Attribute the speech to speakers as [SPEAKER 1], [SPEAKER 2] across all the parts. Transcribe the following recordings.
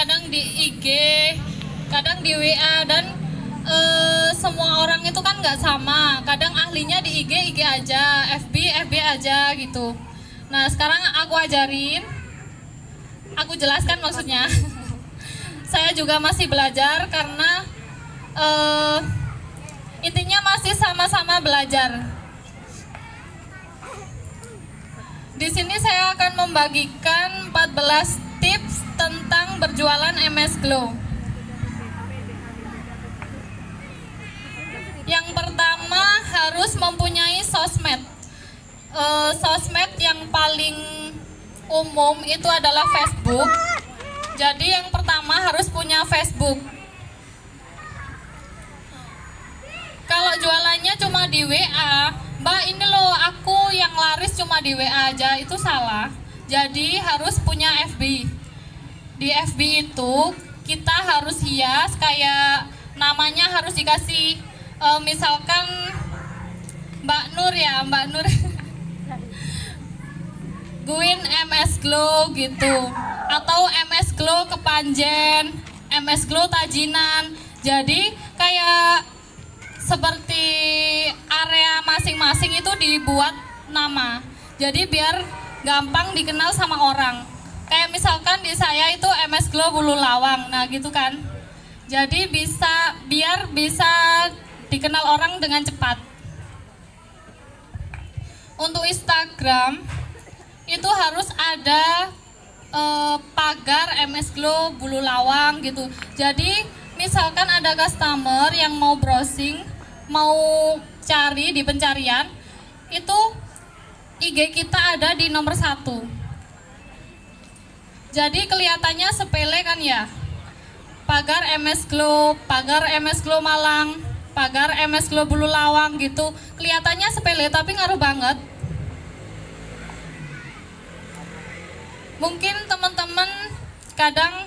[SPEAKER 1] kadang di IG, kadang di WA, dan semua orang itu kan nggak sama. Kadang ahlinya di IG aja, FB aja gitu. Nah sekarang aku ajarin, aku jelaskan maksudnya. Saya juga masih belajar karena intinya masih sama-sama belajar. Di sini saya akan membagikan 14 tips tentang berjualan MS Glow. Yang pertama harus mempunyai sosmed. Sosmed yang paling umum itu adalah Facebook. Jadi yang pertama harus punya Facebook. Kalau jualannya cuma di WA, Mbak ini loh aku yang laris cuma di WA aja, itu salah. Jadi harus punya FB. Di FB itu kita harus hias, kayak namanya harus dikasih misalkan Mbak Nur ya, Mbak Nur Guin MS Glow gitu, atau MS Glow Kepanjen, MS Glow Tajinan. Jadi kayak seperti area masing-masing itu dibuat nama. Jadi biar gampang dikenal sama orang. Kayak misalkan di saya itu MS Glow Bulu Lawang, nah gitu kan. Jadi biar bisa dikenal orang dengan cepat. Untuk Instagram itu harus ada pagar MS Glow Bulu Lawang gitu. Jadi misalkan ada customer yang mau browsing, mau cari di pencarian, itu IG kita ada di nomor 1. Jadi kelihatannya sepele kan ya, pagar MS Glow Malang, pagar MS Glow Bulu Lawang gitu. Kelihatannya sepele tapi ngaruh banget. Mungkin teman-teman kadang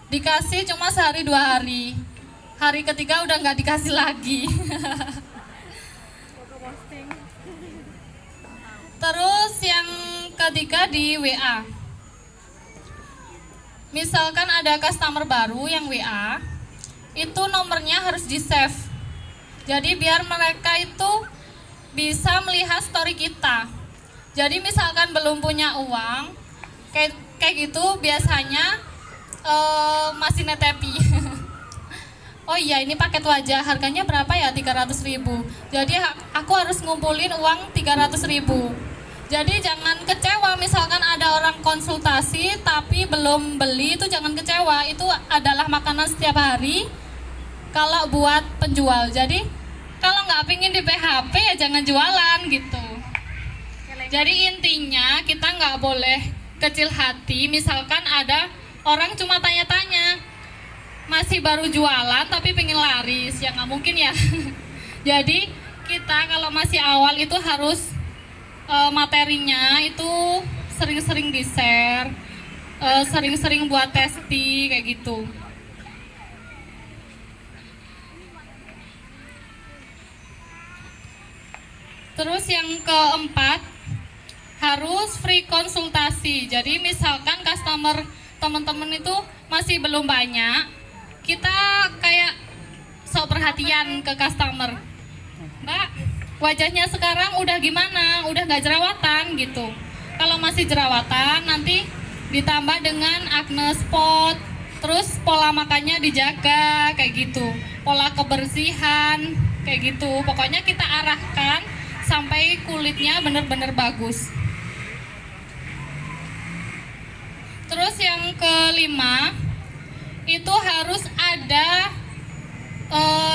[SPEAKER 1] dikasih cuma sehari 2 hari, hari ketiga udah nggak dikasih lagi. Terus yang ketiga di WA. Misalkan ada customer baru yang WA, itu nomornya harus di save. Jadi biar mereka itu bisa melihat story kita. Jadi misalkan belum punya uang, kayak gitu biasanya masih netepi. Oh iya, ini paket wajah harganya berapa ya? 300.000. Jadi aku harus ngumpulin uang 300.000. Jadi jangan kecewa misalkan ada orang konsultasi tapi belum beli, itu jangan kecewa. Itu adalah makanan setiap hari kalau buat penjual. Jadi kalau nggak pingin di PHP ya jangan jualan gitu. Jadi intinya kita nggak boleh kecil hati. Misalkan ada orang cuma tanya-tanya, masih baru jualan tapi pengen laris, ya nggak mungkin ya. Jadi kita kalau masih awal itu harus materinya itu sering-sering di-share, sering-sering buat testing kayak gitu. Terus yang keempat, harus free konsultasi. Jadi misalkan customer teman-teman itu masih belum banyak, kita kayak sok perhatian ke customer. Mbak, wajahnya sekarang udah gimana? Udah nggak jerawatan gitu. Kalau masih jerawatan, nanti ditambah dengan acne spot. Terus pola makannya dijaga kayak gitu. Pola kebersihan kayak gitu. Pokoknya kita arahkan sampai kulitnya bener-bener bagus. Terus yang kelima, itu harus ada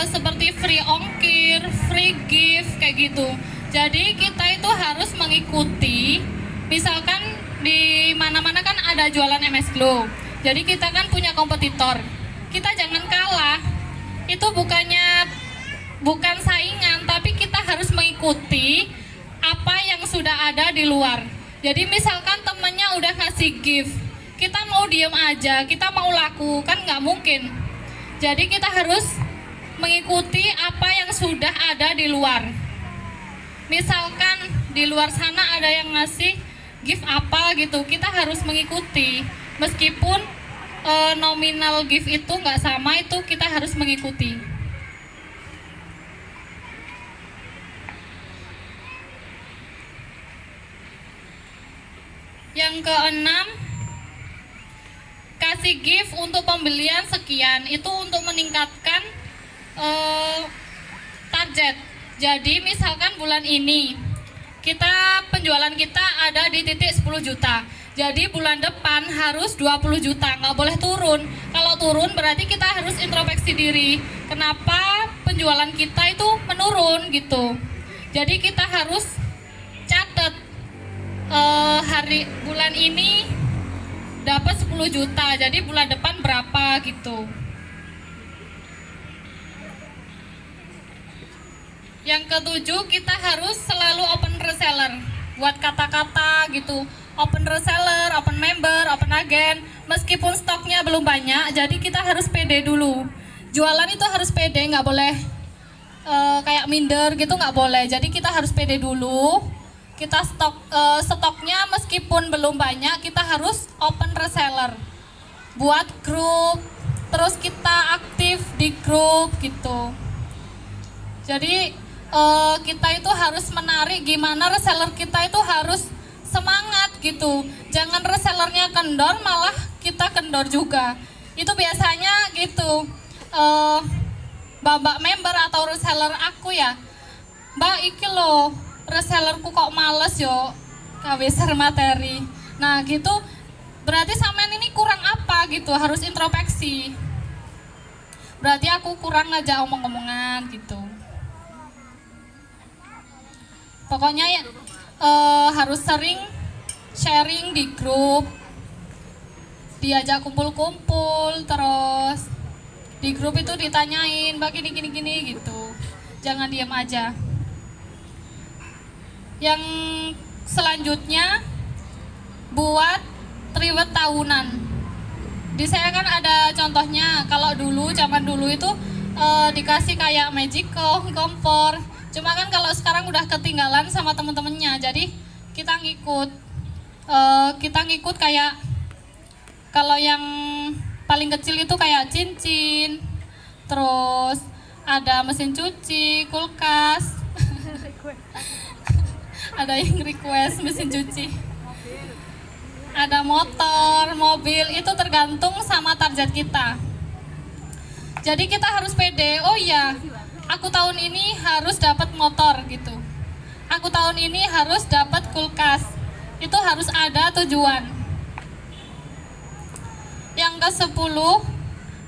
[SPEAKER 1] seperti free ongkir, free gift kayak gitu. Jadi kita itu harus mengikuti, misalkan di mana-mana kan ada jualan MS Glow. Jadi kita kan punya kompetitor, kita jangan kalah. Itu bukan saingan, tapi kita harus mengikuti apa yang sudah ada di luar. Jadi misalkan temennya udah ngasih gift, kita mau diem aja, kita mau laku, kan nggak mungkin. Jadi kita harus mengikuti apa yang sudah ada di luar. Misalkan di luar sana ada yang ngasih gift apa gitu, kita harus mengikuti. Meskipun nominal gift itu nggak sama, itu kita harus mengikuti. Yang keenam, kasih gift untuk pembelian sekian, itu untuk meningkatkan target. Jadi misalkan bulan ini penjualan kita ada di titik 10 juta. Jadi bulan depan harus 20 juta, nggak boleh turun. Kalau turun berarti kita harus introspeksi diri. Kenapa penjualan kita itu menurun gitu. Jadi kita harus catat bulan ini dapat 10 juta, jadi bulan depan berapa gitu. Yang ketujuh, kita harus selalu open reseller buat kata-kata gitu. Open reseller, open member, open agent. Meskipun stoknya belum banyak, jadi kita harus pede dulu. Jualan itu harus pede, nggak boleh kayak minder gitu, nggak boleh. Jadi kita harus pede dulu. Kita stoknya meskipun belum banyak, kita harus open reseller. Buat grup, terus kita aktif di grup gitu. Jadi kita itu harus menarik, gimana reseller kita itu harus semangat gitu. Jangan resellernya kendor, malah kita kendor juga. Itu biasanya gitu. Mbak member atau reseller aku ya, Mbak iki loh resellerku kok males yo kaweser materi. Nah gitu, berarti sampean ini kurang apa gitu, harus introspeksi. Berarti aku kurang ngajak omong-omongan gitu. Pokoknya ya harus sering sharing di grup, diajak kumpul-kumpul, terus di grup itu ditanyain, Mbak gini gitu. Jangan diam aja. Yang selanjutnya, buat reward tahunan. Di saya kan ada contohnya, kalau zaman dulu itu dikasih kayak magic kompor. Cuma kan kalau sekarang udah ketinggalan sama temen-temennya, jadi kita ngikut kayak, kalau yang paling kecil itu kayak cincin, terus ada mesin cuci, kulkas, ada yang request mesin cuci, ada motor, mobil, itu tergantung sama target kita. Jadi kita harus pede, oh iya, aku tahun ini harus dapat motor gitu, aku tahun ini harus dapat kulkas, itu harus ada tujuan. Yang ke-10,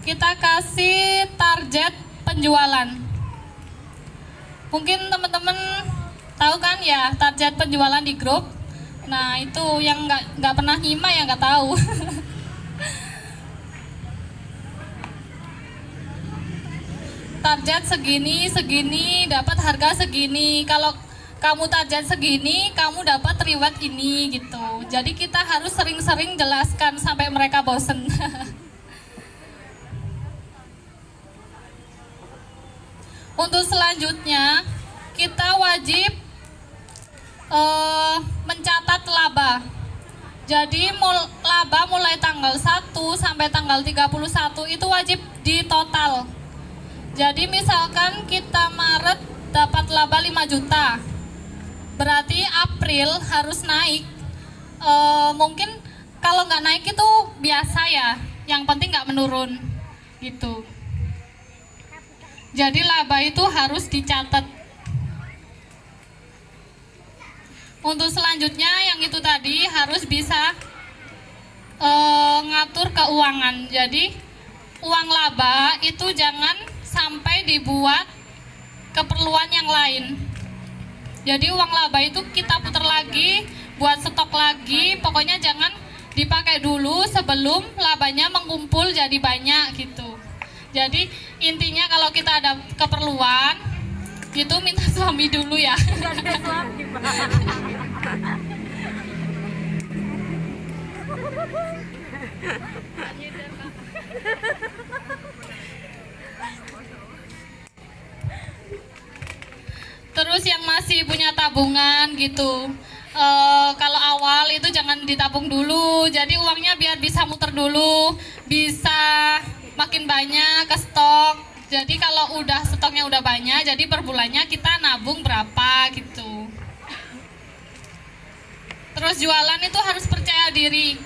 [SPEAKER 1] kita kasih target penjualan. Mungkin teman-teman tahu kan ya target penjualan di grup. Nah itu yang nggak pernah nyimak ya nggak tahu. Target segini dapat harga segini. Kalau kamu target segini, kamu dapat reward ini gitu. Jadi kita harus sering-sering jelaskan sampai mereka bosen. Untuk selanjutnya, kita wajib mencatat laba. Jadi laba mulai tanggal 1 sampai tanggal 31 itu wajib ditotal. Jadi misalkan kita Maret dapat laba 5 juta, berarti April harus naik. Mungkin kalau nggak naik itu biasa ya, yang penting nggak menurun gitu. Jadi laba itu harus dicatat. Untuk selanjutnya yang itu tadi harus bisa ngatur keuangan. Jadi uang laba itu jangan sampai dibuat keperluan yang lain. Jadi uang laba itu kita putar lagi, buat stok lagi, pokoknya jangan dipakai dulu sebelum labanya mengumpul jadi banyak gitu. Jadi intinya kalau kita ada keperluan, itu minta suami dulu ya. Terus yang masih punya tabungan gitu, Kalau awal itu jangan ditabung dulu, jadi uangnya biar bisa muter dulu, bisa makin banyak ke stok. Jadi kalau udah stoknya udah banyak, jadi per bulannya kita nabung berapa gitu. Terus jualan itu harus percaya diri.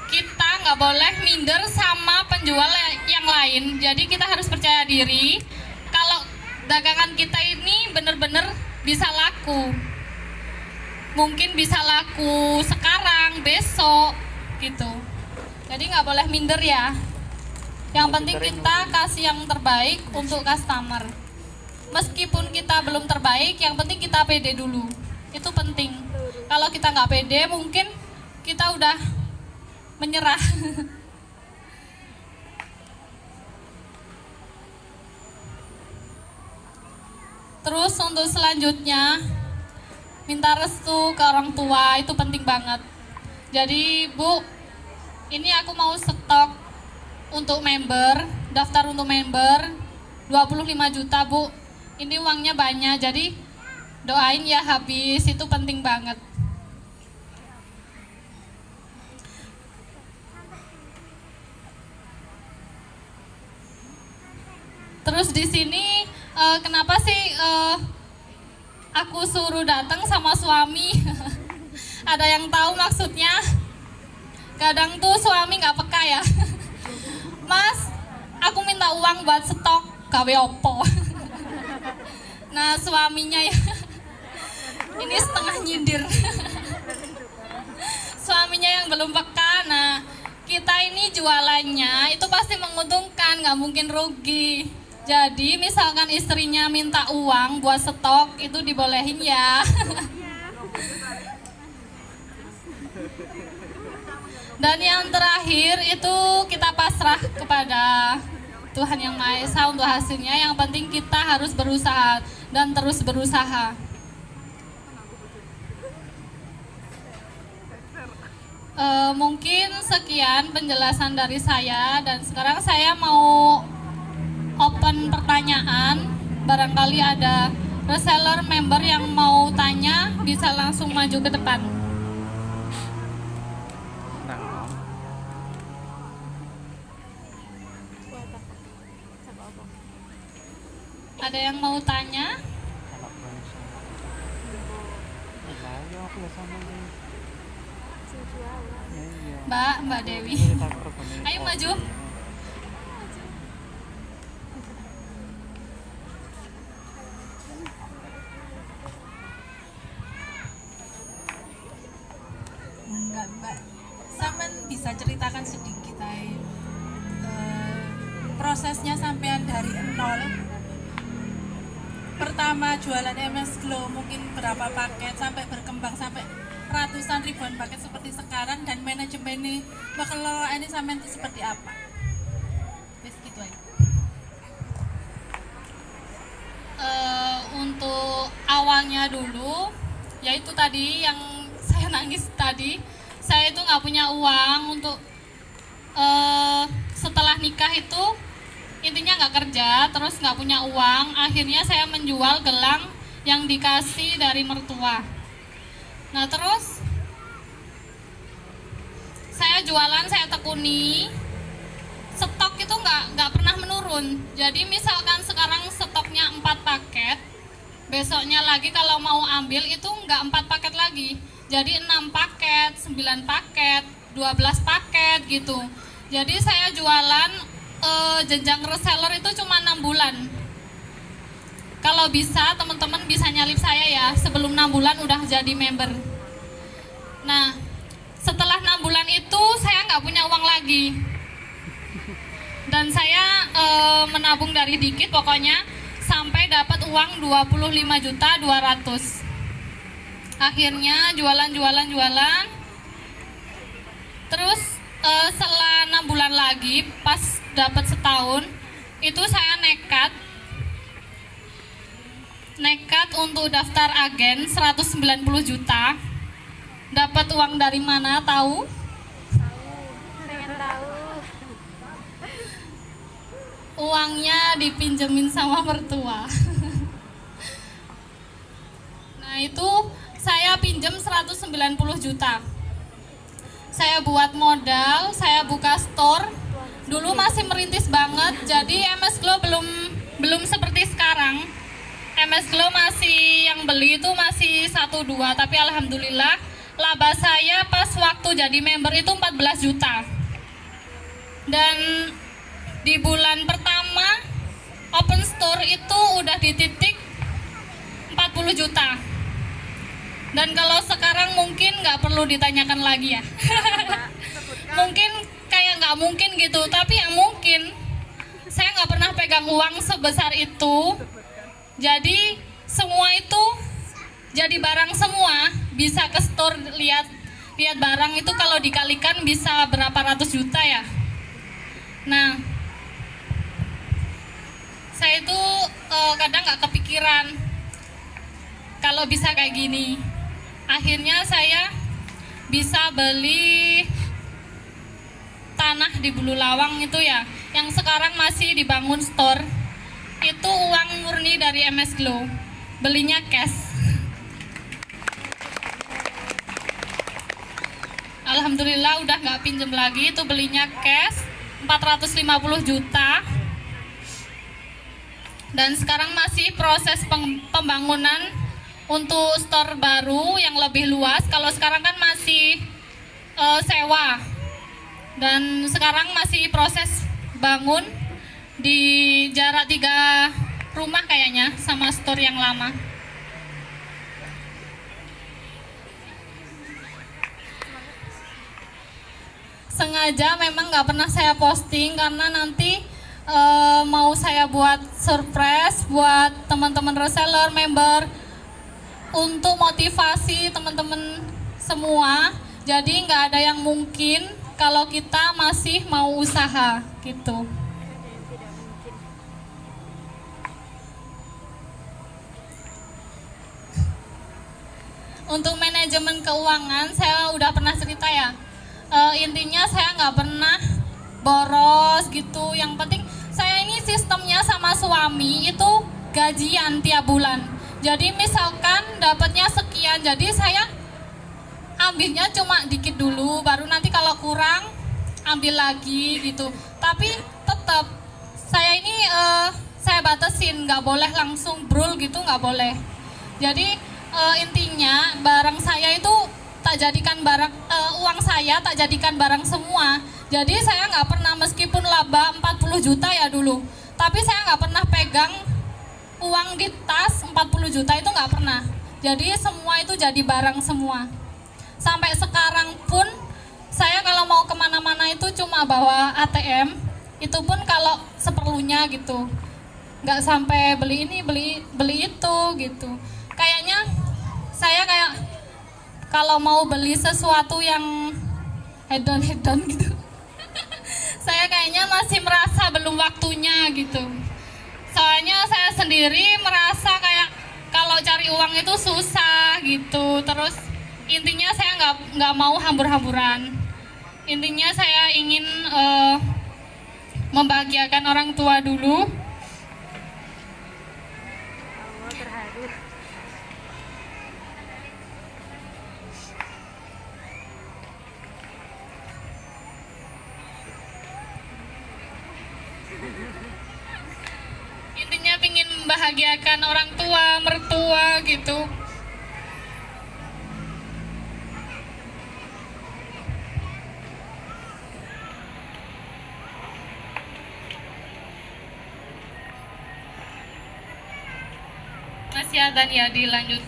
[SPEAKER 1] Kita nggak boleh minder sama penjual yang lain. Jadi kita harus percaya diri kalau dagangan kita ini benar-benar bisa laku. Mungkin bisa laku sekarang, besok gitu. Jadi nggak boleh minder ya. Yang penting kita kasih yang terbaik untuk customer. Meskipun kita belum terbaik, yang penting kita pede dulu. Itu penting. Kalau kita nggak pede, mungkin kita udah menyerah. Terus untuk selanjutnya, minta restu ke orang tua, itu penting banget. Jadi Bu, ini aku mau stok untuk member, daftar untuk member 25 juta Bu. Ini uangnya banyak, jadi doain ya habis, itu penting banget. Terus di sini kenapa sih aku suruh datang sama suami? Ada yang tahu maksudnya? Kadang tuh suami nggak peka ya. Mas, aku minta uang buat stok gawe opo. Nah suaminya ya, ini setengah nyindir. Suaminya yang belum peka. Nah kita ini jualannya itu pasti menguntungkan, nggak mungkin rugi. Jadi misalkan istrinya minta uang buat stok, itu dibolehin ya. Dan yang terakhir itu kita pasrah kepada Tuhan Yang Maha Esa untuk hasilnya. Yang penting kita harus berusaha dan terus berusaha. Mungkin sekian penjelasan dari saya, dan sekarang saya mau open pertanyaan. Barangkali ada reseller member yang mau tanya, bisa langsung maju ke depan. Ada yang mau tanya? Mbak Dewi. Ayo maju.
[SPEAKER 2] Enggak, Mbak. Sampean bisa ceritakan sedikit prosesnya sampean dari nol. Pertama jualan MS Glow mungkin berapa paket sampai berkembang sampai ratusan ribuan paket seperti sekarang, dan manajemen ini pengelolaan ini sampean itu seperti apa? Wes gitu aja.
[SPEAKER 1] Untuk awalnya dulu, yaitu tadi yang saya nangis tadi, saya itu nggak punya uang untuk setelah nikah itu intinya nggak kerja, terus nggak punya uang. Akhirnya saya menjual gelang yang dikasih dari mertua. Nah terus saya jualan, saya tekuni, stok itu nggak pernah menurun. Jadi misalkan sekarang stoknya 4 paket, besoknya lagi kalau mau ambil itu nggak 4 paket lagi, jadi 6 paket, 9 paket, 12 paket gitu. Jadi saya jualan jenjang reseller itu cuma 6 bulan. Kalau bisa teman-teman bisa nyalip saya ya, sebelum 6 bulan udah jadi member. Nah setelah 6 bulan itu saya nggak punya uang lagi, dan saya menabung dari dikit pokoknya sampai dapat uang 25.200.000. Akhirnya jualan. Terus setelah 6 bulan lagi, pas dapat setahun, itu saya nekat untuk daftar agen 190 juta. Dapat uang dari mana tahu?
[SPEAKER 3] Pengen tahu.
[SPEAKER 1] Uangnya dipinjemin sama mertua. Nah itu saya pinjam 190 juta. Saya buat modal, saya buka store. Dulu masih merintis banget, jadi MS Glow belum seperti sekarang. MS Glow masih yang beli itu masih 1-2, tapi alhamdulillah laba saya pas waktu jadi member itu 14 juta. Dan di bulan pertama open store itu udah di titik 40 juta. Dan kalau sekarang mungkin nggak perlu ditanyakan lagi ya. Mungkin kayak nggak mungkin gitu, tapi ya mungkin. Saya nggak pernah pegang uang sebesar itu. Jadi semua itu jadi barang semua. Bisa ke store lihat barang itu kalau dikalikan bisa berapa ratus juta ya. Nah, saya itu kadang nggak kepikiran kalau bisa kayak gini. Akhirnya saya bisa beli tanah di Bululawang itu ya, yang sekarang masih dibangun store. Itu uang murni dari MS Glow, belinya cash. Alhamdulillah udah nggak pinjem lagi, itu belinya cash 450 juta. Dan sekarang masih proses pembangunan untuk store baru yang lebih luas. Kalau sekarang kan masih sewa. Dan sekarang masih proses bangun di jarak 3 rumah kayaknya sama store yang lama. Sengaja memang nggak pernah saya posting karena nanti mau saya buat surprise buat teman-teman reseller, member, untuk motivasi teman-teman semua. Jadi nggak ada yang mungkin kalau kita masih mau usaha gitu. Untuk manajemen keuangan saya udah pernah cerita ya. Intinya saya nggak pernah boros gitu. Yang penting saya ini sistemnya sama suami itu gajian tiap bulan. Jadi misalkan dapatnya sekian, jadi saya ambilnya cuma dikit dulu, baru nanti kalau kurang ambil lagi gitu. Tapi tetap saya ini saya batasin, nggak boleh langsung brul gitu, nggak boleh. Jadi intinya barang saya itu tak jadikan barang, uang saya tak jadikan barang semua. Jadi saya nggak pernah, meskipun laba 40 juta ya dulu, tapi saya nggak pernah pegang uang di tas 40 juta itu nggak pernah. Jadi semua itu jadi barang semua. Sampai sekarang pun saya kalau mau kemana-mana itu cuma bawa ATM, itu pun kalau seperlunya gitu, nggak sampai beli ini beli itu gitu. Kayaknya saya kayak kalau mau beli sesuatu yang hedon gitu saya kayaknya masih merasa belum waktunya gitu. Soalnya saya sendiri merasa kayak kalau cari uang itu susah gitu. Terus intinya saya nggak mau hambur-hamburan. Intinya saya ingin membahagiakan orang tua dulu. Intinya ingin membahagiakan orang tua, mertua gitu. Masih ada ya, dilanjut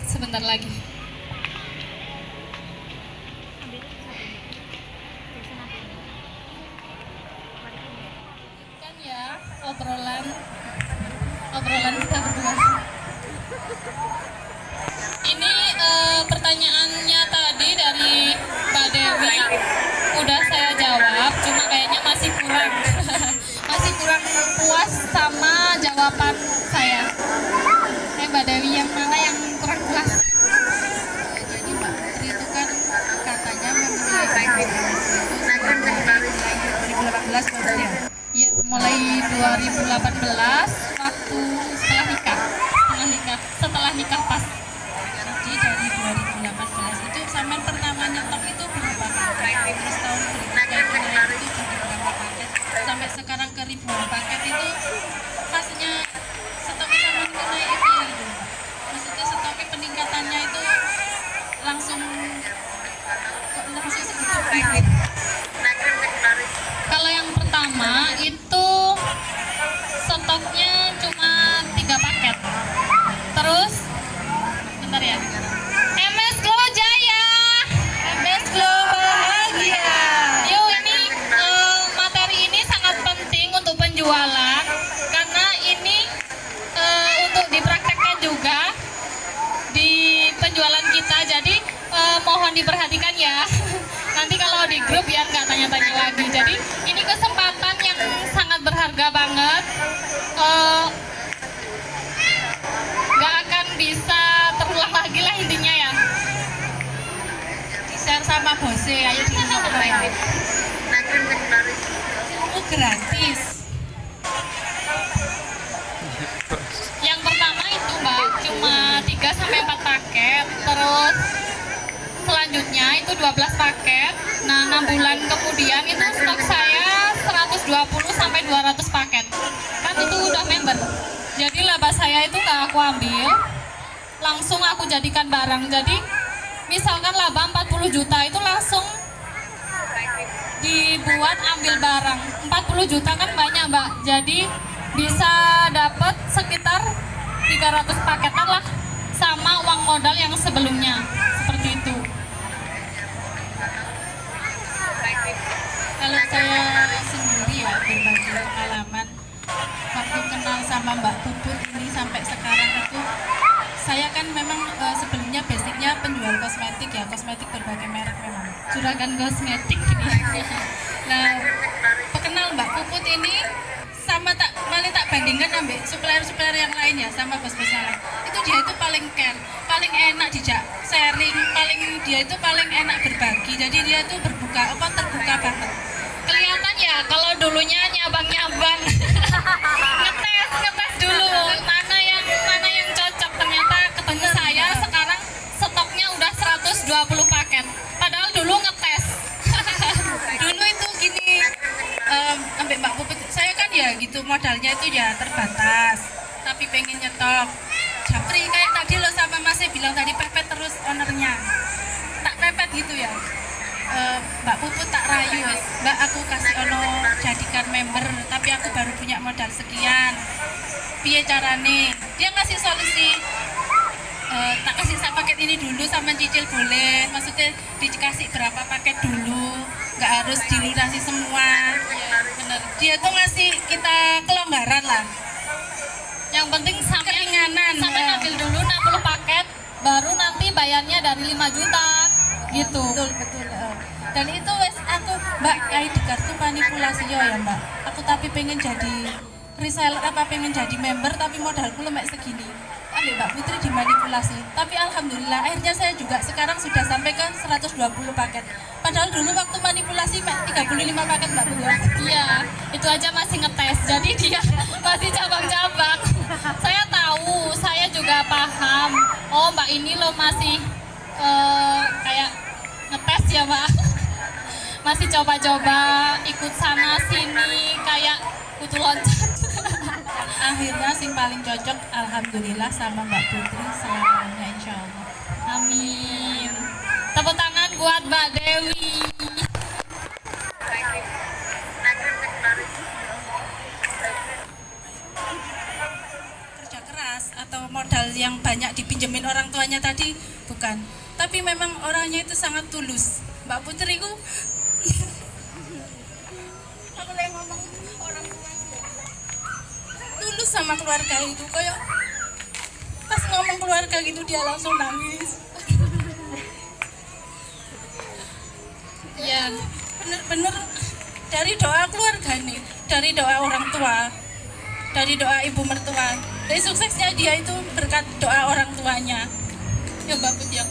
[SPEAKER 1] sebentar lagi. Kan ya obrolan kita berdua. Ini pertanyaannya tadi dari Mbak Dewi udah saya jawab, cuma kayaknya masih kurang masih kurang puas sama jawaban saya. Mbak Dewi yang mana yang kurang puas?
[SPEAKER 2] Jadi Mbak Putri itu kan katanya memulai itu 2018 maksudnya.
[SPEAKER 1] Ya, mulai 2018 waktu setelah nikah pas.
[SPEAKER 2] Jadi dari sampean pertama nyetok itu berapa paket, terus tahun berikutnya itu naik itu jadi berapa paket, sampai sekarang ke ribuan paket itu pastinya stoknya sampean itu naik gitu. Maksudnya stoknya peningkatannya itu langsung segitu.
[SPEAKER 1] Kalau yang pertama itu stoknya cuma 3 paket. Terus bentar ya. MS Glow Jaya. MS Glow bahagia. Yuk, ini materi ini sangat penting untuk penjualan karena ini untuk dipraktekkan juga di penjualan kita. Jadi mohon diperhatikan ya. Nanti kalau di grup biar nggak tanya-tanya lagi. Jadi ini kesempatan yang sangat berharga banget. Nggak akan bisa terulang lagi lah intinya ya.
[SPEAKER 2] Di share sama bose, ayo di ya. Ilmu gratis.
[SPEAKER 1] Yang pertama itu Mbak, cuma 3 sampai 4 paket. Terus selanjutnya itu 12 paket. Nah, 6 bulan kemudian itu stok saya 120 sampai 200 paket. Kan itu udah member. Jadi laba saya itu nggak aku ambil, langsung aku jadikan barang. Jadi misalkan laba 40 juta itu langsung dibuat ambil barang. 40 juta kan banyak Mbak. Jadi bisa dapat sekitar 300 paketan lah sama uang modal yang sebelumnya. Seperti itu.
[SPEAKER 2] Kalau saya sendiri ya berbagi pengalaman waktu kenal sama Mbak Puput ini sampai sekarang itu saya kan memang sebelumnya basicnya penjual kosmetik ya, kosmetik berbagai merek memang.
[SPEAKER 1] Juragan kosmetik ini.
[SPEAKER 2] Nah, kenal Mbak Puput ini sama malah tak bandingkan ambil supplier-supplier yang lain ya, sama bos-bos yang lain. Itu dia itu paling care, paling enak dijak sharing, dia itu paling enak berbagi. Jadi dia itu terbuka banget.
[SPEAKER 1] Kelihatan ya kalau dulunya nyabang-nyabang. ngetes dulu mana yang cocok. Ternyata ketemu saya sekarang stoknya udah 120 paket. Padahal dulu ngetes.
[SPEAKER 2] Dulu itu gini, ambil Mbak Puput, saya kan ya gitu modalnya itu ya terbatas, tapi pengen nyetok. Japri kayak tadi lo sama Mas bilang tadi pepet terus ownernya, tak pepet gitu ya. Mbak Puput tak rayu, Mbak aku kasih ono jadikan member, tapi aku baru punya modal sekian. Piye carane? Dia ngasih solusi. Tak kasih sak paket ini dulu sama cicil boleh, maksudnya dikasih berapa paket dulu, nggak harus dilunasi semua. Bener. Dia tuh ngasih kita kelonggaran lah.
[SPEAKER 1] Yang penting
[SPEAKER 2] Keringanan.
[SPEAKER 1] sampai ambil dulu 60 paket, baru nanti bayarnya dari 5 juta gitu.
[SPEAKER 2] Betul. Dan itu wes aku Mbak ID card tuh manipulasi ya Mbak. Aku tapi pengen jadi reseller pengen jadi member tapi modalku lemek segini. Ambil Mbak Putri dimanipulasi. Tapi alhamdulillah akhirnya saya juga sekarang sudah sampai ke 120 paket. Padahal dulu waktu manipulasi 35 paket Mbak Putri.
[SPEAKER 1] Iya, itu aja masih ngetes. Jadi dia masih cabang-cabang. Saya tahu, saya juga paham. Oh, Mbak ini loh masih kayak ngetes ya, Mbak. Masih coba-coba ikut sana sini kayak kutu loncat.
[SPEAKER 2] Akhirnya sing paling cocok alhamdulillah sama Mbak Putri selamanya insya Allah.
[SPEAKER 1] Amin. Tepuk tangan buat Mbak Dewi.
[SPEAKER 2] Kerja keras atau modal yang banyak dipinjemin orang tuanya tadi bukan, tapi memang orangnya itu sangat tulus. Mbak Putri ku aku lagi ngomong orang tua tulus sama keluarga itu, kayak pas ngomong keluarga gitu dia langsung nangis.
[SPEAKER 1] Ya,
[SPEAKER 2] Bener-bener dari doa keluarga nih, dari doa orang tua, dari doa ibu mertua, dari suksesnya dia itu berkat doa orang tuanya. Ya Mbak Put ya.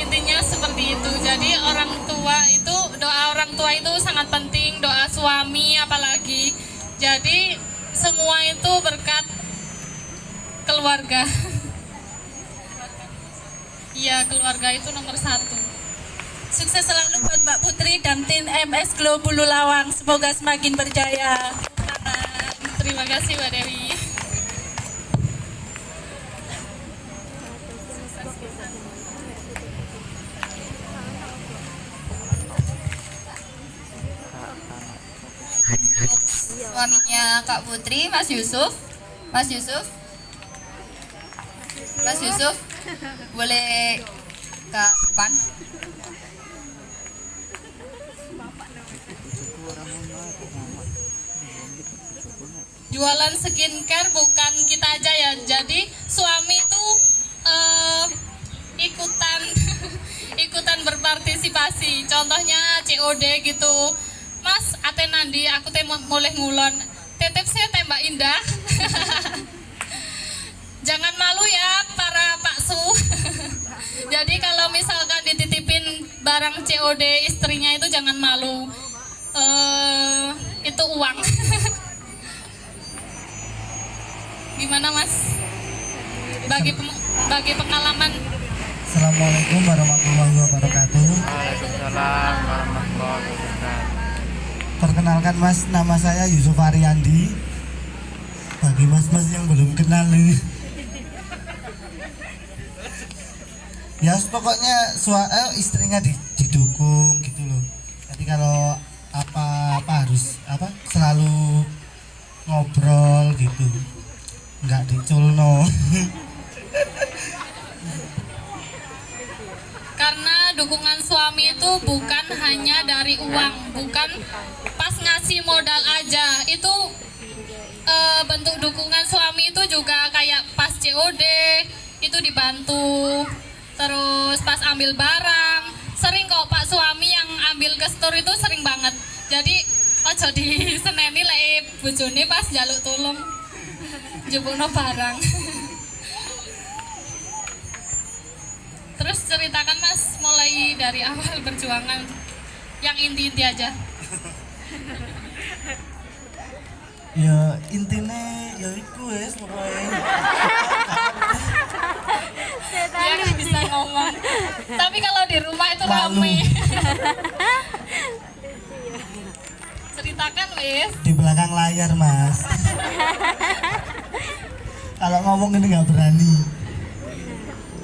[SPEAKER 1] intinya seperti itu. Jadi orang tua itu, doa orang tua itu sangat penting, doa suami apalagi. Jadi semua itu berkat keluarga. Iya, keluarga itu nomor satu.
[SPEAKER 2] Sukses selalu buat Mbak Putri dan tim MS Glow Bulu Lawang. Semoga semakin berjaya.
[SPEAKER 1] Terima kasih Mbak Dewi.
[SPEAKER 4] Suaminya Kak Putri, Mas Yusuf. Mas Yusuf. Mas Yusuf, boleh ke depan?
[SPEAKER 1] Jualan skincare bukan kita aja ya. Jadi suami itu ikutan ikutan berpartisipasi. Contohnya COD gitu. Mas, ate nandi aku teh mulai ngulon. Tetep saya tembak Indah. Jangan malu ya para paksu. Jadi kalau misalkan dititipin barang COD istrinya itu jangan malu. Itu uang. Gimana Mas? Bagi pengalaman.
[SPEAKER 5] Assalamualaikum warahmatullahi wabarakatuh.
[SPEAKER 6] Waalaikumsalam warahmatullahi wabarakatuh.
[SPEAKER 5] Perkenalkan Mas, nama saya Yusuf Ariandi. Bagi mas-mas yang belum kenal nih. Ya pokoknya istrinya didukung gitu loh. Jadi kalau apa harus selalu ngobrol gitu. Nggak diculno.
[SPEAKER 1] Karena dukungan suami itu bukan hanya dari uang, bukan pas ngasih modal aja. Itu bentuk dukungan suami itu juga kayak pas COD itu dibantu. Terus pas ambil barang, sering kok Pak suami yang ambil ke store itu sering banget. Jadi ojo di seneni lek bojone pas njaluk tolong njupukno barang. Terus ceritakan Mas mulai dari awal perjuangan yang inti-inti aja.
[SPEAKER 5] Ya intinya ya itu wes pokoknya.
[SPEAKER 1] Dia nggak bisa ngomong. Tapi kalau di rumah itu
[SPEAKER 5] Malu.
[SPEAKER 1] rame. Ceritakan wes.
[SPEAKER 5] Di belakang layar Mas. Kalau ngomong ini nggak berani.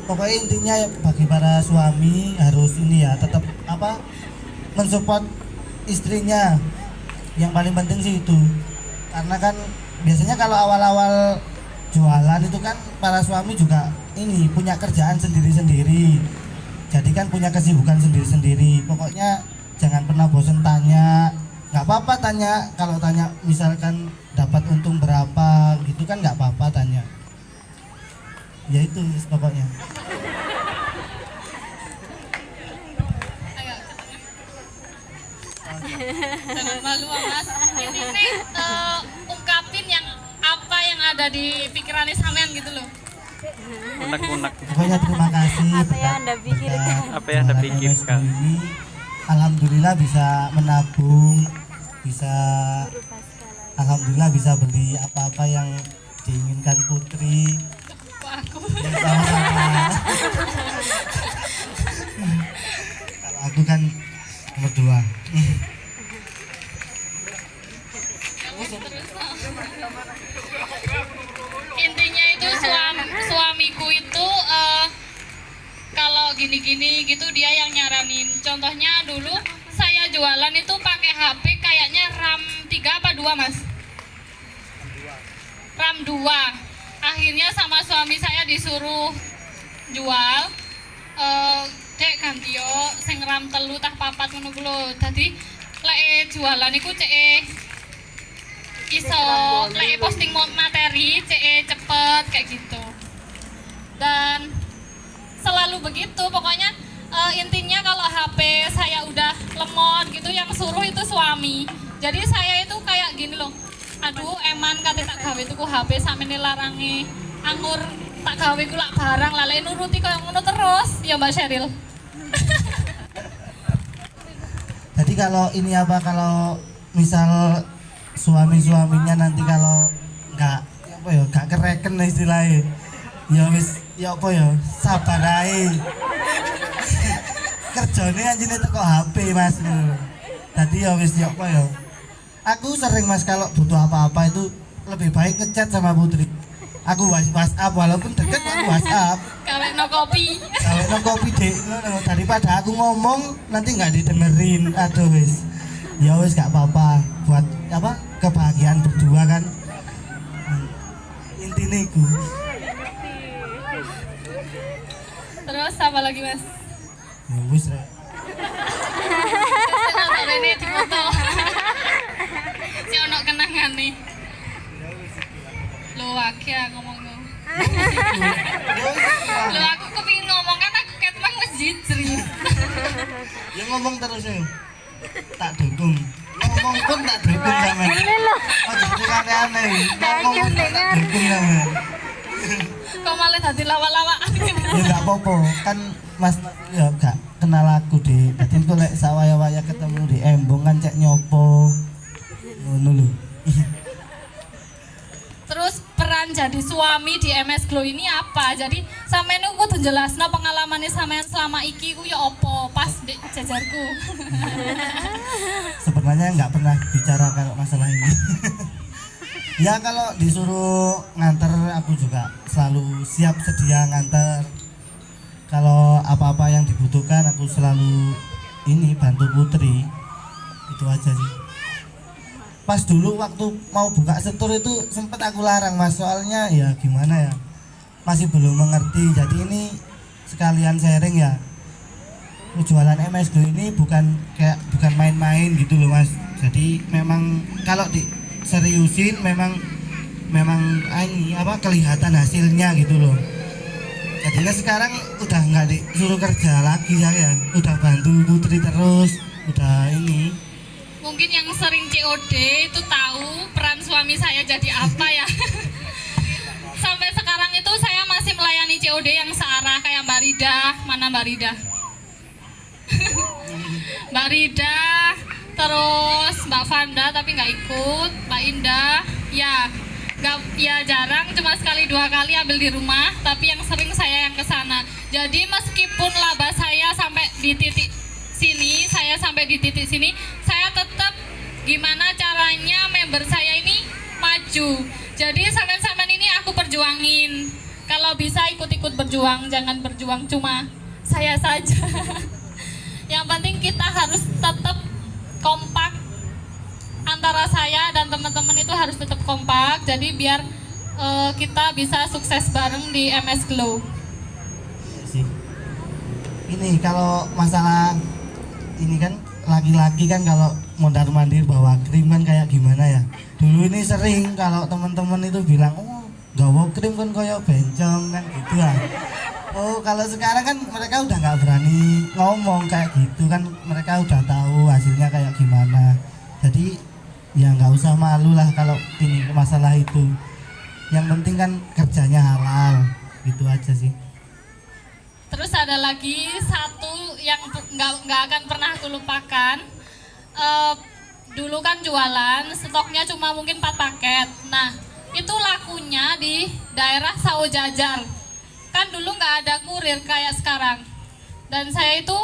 [SPEAKER 5] Pokoknya intinya bagi para suami harus ini ya tetap mensupport istrinya. Yang paling penting sih itu. Karena kan biasanya kalau awal-awal jualan itu kan para suami juga ini punya kerjaan sendiri-sendiri. Jadi kan punya kesibukan sendiri-sendiri. Pokoknya jangan pernah bosan tanya. Nggak apa-apa tanya. Kalau tanya misalkan dapat untung berapa gitu kan nggak apa-apa tanya. Ya itu pokoknya.
[SPEAKER 1] Ayo, jangan malu Mas. Ini ungkapin yang apa yang ada di pikirannya sampean gitu loh.
[SPEAKER 6] Unek-unek.
[SPEAKER 5] Pokoknya terima kasih.
[SPEAKER 3] Apa yang Anda pikirkan?
[SPEAKER 6] Apa yang Anda
[SPEAKER 5] jualan
[SPEAKER 6] pikirkan?
[SPEAKER 5] MSG ini, alhamdulillah bisa menabung, bisa alhamdulillah bisa beli apa-apa yang diinginkan Putri.
[SPEAKER 1] Kok aku?
[SPEAKER 5] Ya, sama-sama. Kalau aku kan nomor 2.
[SPEAKER 1] Intinya itu suamiku itu kalau gini-gini gitu dia yang nyaranin. Contohnya dulu saya jualan itu pakai HP kayaknya RAM 3 apa 2 Mas? RAM 2. Akhirnya sama suami saya disuruh jual dek ganti yo sing RAM 3 tah 4 ngono ku lho. Dadi lek jualan iku cek iso lek posting materi cek cepet kayak gitu. Dan selalu begitu pokoknya intinya kalau HP saya udah lemot gitu yang suruh itu suami. Jadi saya itu kayak gini loh. Aduh eman kate tak gawe tuku HP sakmene larange anggur tak gawe ku lak barang lale nuruti koyo ngono terus ya Mbak Sheryl.
[SPEAKER 5] Jadi kalau ini kalau misal suaminya nanti kalau nggak kereken istilahnya ya wis ya apa ya, sabar ae. Kerjane anjene teko HP Mas. Tadi ya wis ya apa ya. Aku sering Mas kalau butuh apa-apa itu lebih baik ngechat sama Putri. Aku WhatsApp walaupun deket aku WhatsApp.
[SPEAKER 1] Kawek no kopi.
[SPEAKER 5] Kalau no kopi dek ngono daripada aku ngomong nanti nggak didengerin. Aduh wis. Ya wis gak apa-apa buat apa kebahagiaan berdua kan. Intinya iku.
[SPEAKER 1] Terus apa lagi Mas?
[SPEAKER 5] Ya wis rek.
[SPEAKER 1] Ini di foto. Si ono kenangan nih. Lo akeh ngomong. Lo aku kepingin ngomong kan aku ketang wis jijri.
[SPEAKER 5] Ya ngomong terus ya. Tak dukung. Ngomong pun tak dukung sama. Oh jadi aneh-aneh. Ngomong pun tak dukung sama.
[SPEAKER 1] Kok malah tadi lawak-lawak.
[SPEAKER 5] Ya nggak apa-apa kan Mas ya gak kenal aku deh. Tadi aku lek sawaya-waya ketemu di Embong kan cek nyopo. Ngono lho.
[SPEAKER 1] Terus peran jadi suami di MS Glow ini apa? Jadi sampean niku kudu jelasno pengalamane sampean selama iki ku ya apa pas di jajarku.
[SPEAKER 5] Sebenarnya nggak pernah bicara kalau masalah ini. Ya kalau disuruh nganter aku juga selalu siap sedia nganter. Kalau apa-apa yang dibutuhkan aku selalu ini bantu Putri. Itu aja sih. Pas dulu waktu mau buka setur itu sempat aku larang Mas, soalnya ya gimana ya, masih belum mengerti. Jadi ini sekalian sharing ya, jualan MS Glow ini bukan main-main gitu loh Mas. Jadi memang kalau diseriusin memang ini apa kelihatan hasilnya gitu loh. Jadinya sekarang udah nggak disuruh kerja lagi saya, udah bantu Putri terus, udah ini.
[SPEAKER 1] Mungkin yang sering COD itu tahu peran suami saya jadi apa ya. Sampai sekarang itu saya masih melayani COD yang searah kayak Mbak Rida. Mana Mbak Rida? Mbak Rida, terus Mbak Vanda tapi nggak ikut, Mbak Indah, ya jarang, cuma sekali dua kali ambil di rumah, tapi yang sering saya yang kesana. Jadi meskipun laba saya sampai di titik sini, saya tetap gimana caranya member saya ini maju. Jadi sampean-sampean ini aku perjuangin. Kalau bisa ikut-ikut berjuang, jangan berjuang cuma saya saja. Yang penting kita harus tetap kompak, antara saya dan teman-teman itu harus tetap kompak. Jadi biar kita bisa sukses bareng di MS Glow.
[SPEAKER 5] Sih. Ini kalau masalah ini kan laki-laki kan kalau mondar-mandir bawa krim kan kayak gimana ya. Dulu ini sering kalau teman-teman itu bilang, oh gawa krim kan kayak bencong kan gitu lah. Oh kalau sekarang kan mereka udah nggak berani ngomong kayak gitu kan, mereka udah tahu hasilnya kayak gimana. Jadi ya nggak usah malu lah kalau ini masalah itu. Yang penting kan kerjanya halal, gitu aja sih.
[SPEAKER 1] Terus ada lagi satu yang nggak akan pernah aku lupakan. Dulu kan jualan, stoknya cuma mungkin 4 paket. Nah, itu lakunya di daerah Sawo Jajar. Kan dulu nggak ada kurir kayak sekarang. Dan saya itu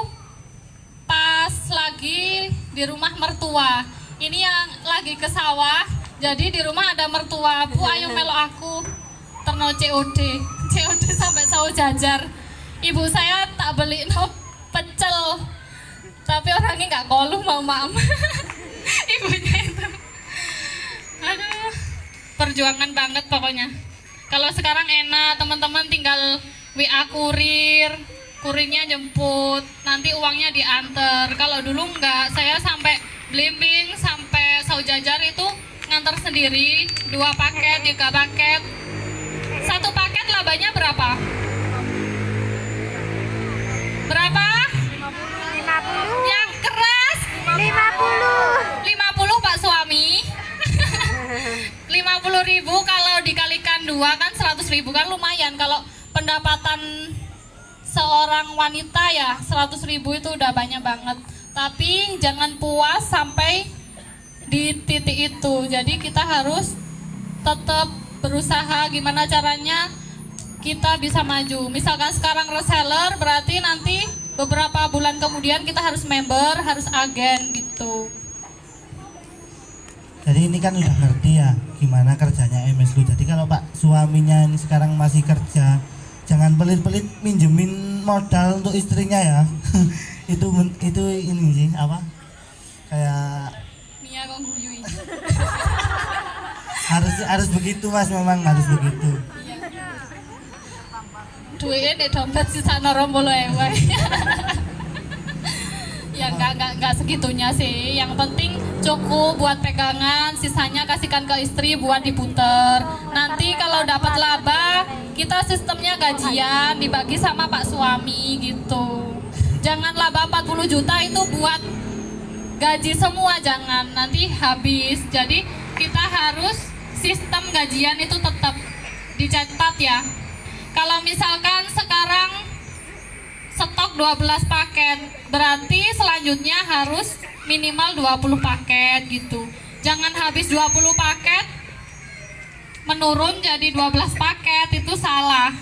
[SPEAKER 1] pas lagi di rumah mertua. Ini yang lagi ke sawah, jadi di rumah ada mertua. Bu, ayo melo aku terno COD sampai Sawo Jajar. Ibu saya tak beli pecel, tapi orangnya nggak kolum mau mam. Ibunya itu, aduh, perjuangan banget pokoknya. Kalau sekarang enak, teman-teman tinggal WA kurirnya jemput, nanti uangnya diantar. Kalau dulu enggak, saya sampai Blimbing sampai Sawo Jajar itu ngantar sendiri, 2 paket, 3 paket. 1 paket labanya berapa? Berapa?
[SPEAKER 3] 50.
[SPEAKER 1] Yang keras
[SPEAKER 3] 50.
[SPEAKER 1] Pak Suami. 50.000 kalau dikalikan 2 kan 100.000 kan lumayan. Kalau pendapatan seorang wanita ya 100.000 itu udah banyak banget. Tapi jangan puas sampai di titik itu. Jadi kita harus tetap berusaha gimana caranya kita bisa maju. Misalkan sekarang reseller, berarti nanti beberapa bulan kemudian kita harus member, harus agen gitu.
[SPEAKER 5] Jadi ini kan udah ngerti ya gimana kerjanya MS Glow. Jadi kalau Pak suaminya ini sekarang masih kerja, jangan pelit-pelit minjemin modal untuk istrinya ya. itu ini sih apa? Kayak
[SPEAKER 1] Mia kok guyui.
[SPEAKER 5] harus begitu Mas, memang harus begitu.
[SPEAKER 1] Duitnya di dompet sisa rombolo ewe. Ya nggak segitunya sih. Yang penting cukup buat pegangan, sisanya kasihkan ke istri buat diputer. Nanti kalau dapat laba, kita sistemnya gajian dibagi sama Pak suami gitu. Jangan laba 40 juta itu buat gaji semua, jangan, nanti habis. Jadi kita harus sistem gajian itu tetap dicatat ya. Kalau misalkan sekarang stok 12 paket, berarti selanjutnya harus minimal 20 paket gitu. Jangan habis 20 paket menurun jadi 12 paket, itu salah.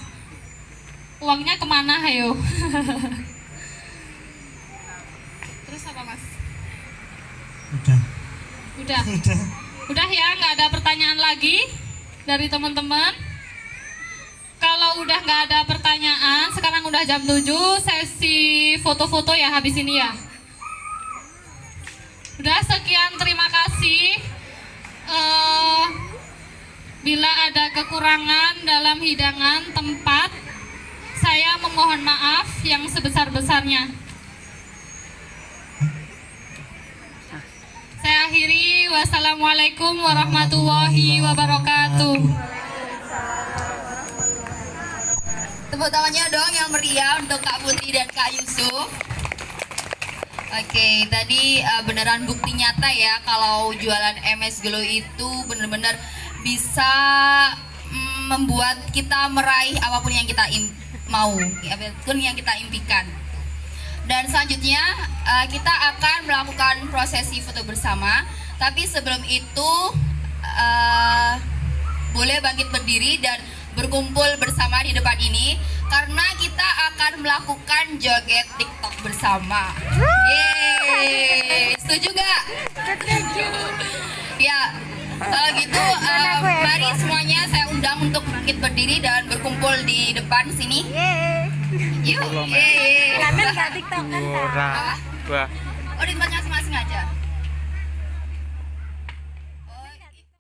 [SPEAKER 1] Uangnya kemana ayo? Terus apa Mas?
[SPEAKER 5] Udah.
[SPEAKER 1] Udah ya, nggak ada pertanyaan lagi dari teman-teman. Kalau udah nggak ada pertanyaan, sekarang udah jam 7, sesi foto-foto ya habis ini ya. Udah, sekian, terima kasih. Bila ada kekurangan dalam hidangan tempat, saya memohon maaf yang sebesar-besarnya. Saya akhiri, wassalamualaikum warahmatullahi wabarakatuh.
[SPEAKER 4] Tepuk tangannya dong yang meriah untuk Kak Putri dan Kak Yusuf. Oke, tadi beneran bukti nyata ya kalau jualan MS Glow itu bener-bener bisa membuat kita meraih apapun yang kita mau, apapun yang kita impikan. Dan selanjutnya kita akan melakukan prosesi foto bersama. Tapi sebelum itu boleh bangkit berdiri dan berkumpul bersama di depan ini karena kita akan melakukan joget TikTok bersama. Yeay, setuju gak?
[SPEAKER 3] Setuju.
[SPEAKER 4] Ya, kalau gitu mari semuanya saya undang untuk bangkit berdiri dan berkumpul di depan sini.
[SPEAKER 3] Yeay.
[SPEAKER 4] Yuk, yeay.
[SPEAKER 3] Kangen gak TikTok kan?
[SPEAKER 6] Dua.
[SPEAKER 4] Oh, di tempatnya masing-masing aja.